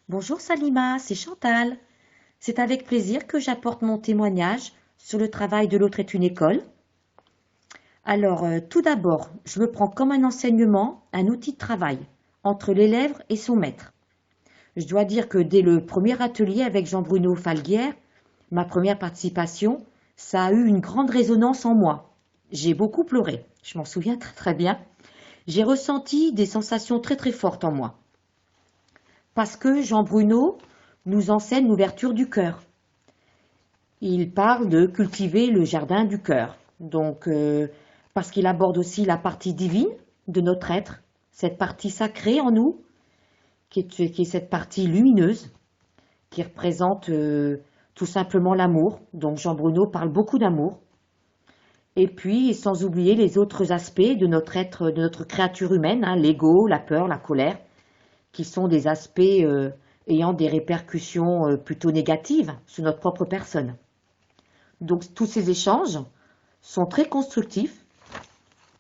Bonjour Salima, c'est Chantal. C'est avec plaisir que j'apporte mon témoignage sur le travail de l'autre est une école. Alors, tout d'abord, je me prends comme un enseignement, un outil de travail entre l'élève et son maître. Je dois dire que dès le premier atelier avec Jean-Bruno Falguière, ma première participation, ça a eu une grande résonance en moi. J'ai beaucoup pleuré, je m'en souviens très très bien. J'ai ressenti des sensations très très fortes en moi. Parce que Jean Bruno nous enseigne l'ouverture du cœur. Il parle de cultiver le jardin du cœur. Donc, parce qu'il aborde aussi la partie divine de notre être, cette partie sacrée en nous, qui est cette partie lumineuse, qui représente tout simplement l'amour. Donc Jean Bruno parle beaucoup d'amour. Et puis, sans oublier les autres aspects de notre être, de notre créature humaine, hein, l'ego, la peur, la colère, qui sont des aspects ayant des répercussions plutôt négatives sur notre propre personne. Donc tous ces échanges sont très constructifs,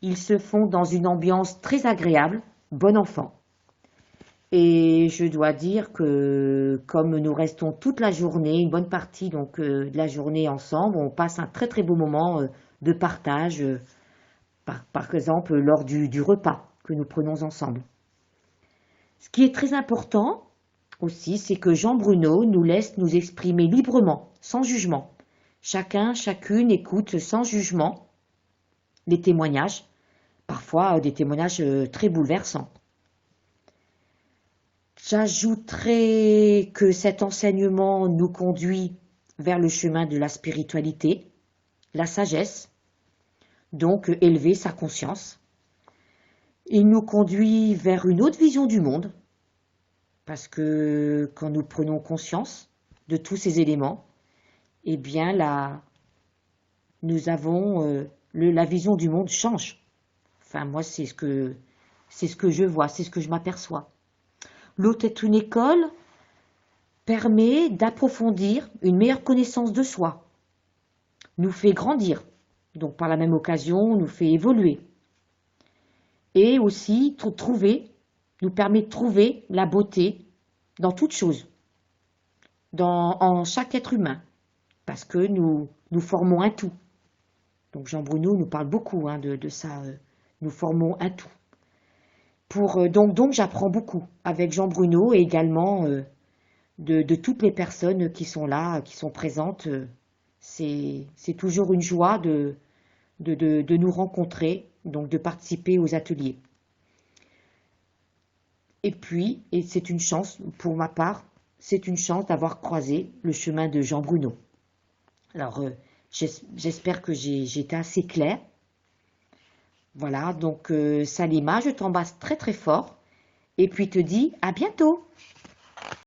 ils se font dans une ambiance très agréable, bon enfant. Et je dois dire que comme nous restons toute la journée, une bonne partie donc de la journée ensemble, on passe un très très beau moment de partage, par exemple lors du repas que nous prenons ensemble. Ce qui est très important aussi, c'est que Jean Bruno nous laisse nous exprimer librement, sans jugement. Chacun, chacune écoute sans jugement les témoignages, parfois des témoignages très bouleversants. J'ajouterai que cet enseignement nous conduit vers le chemin de la spiritualité, la sagesse, donc élever sa conscience. Il nous conduit vers une autre vision du monde, parce que quand nous prenons conscience de tous ces éléments, eh bien là, nous avons la vision du monde change. Enfin, moi, c'est ce que je vois, c'est ce que je m'aperçois. L'autre est une école permet d'approfondir une meilleure connaissance de soi, nous fait grandir, donc par la même occasion, nous fait évoluer. Et aussi, nous permet de trouver la beauté dans toute chose, en chaque être humain, parce que nous formons un tout. Donc Jean Bruno nous parle beaucoup de ça, nous formons un tout. Donc j'apprends beaucoup avec Jean Bruno et également de toutes les personnes qui sont là, qui sont présentes. C'est toujours une joie de nous rencontrer, donc de participer aux ateliers. Et puis, et c'est une chance pour ma part, c'est une chance d'avoir croisé le chemin de Jean Bruno. Alors, j'espère que j'ai été assez claire. Voilà, donc Salima, je t'embrasse très très fort et puis te dis à bientôt.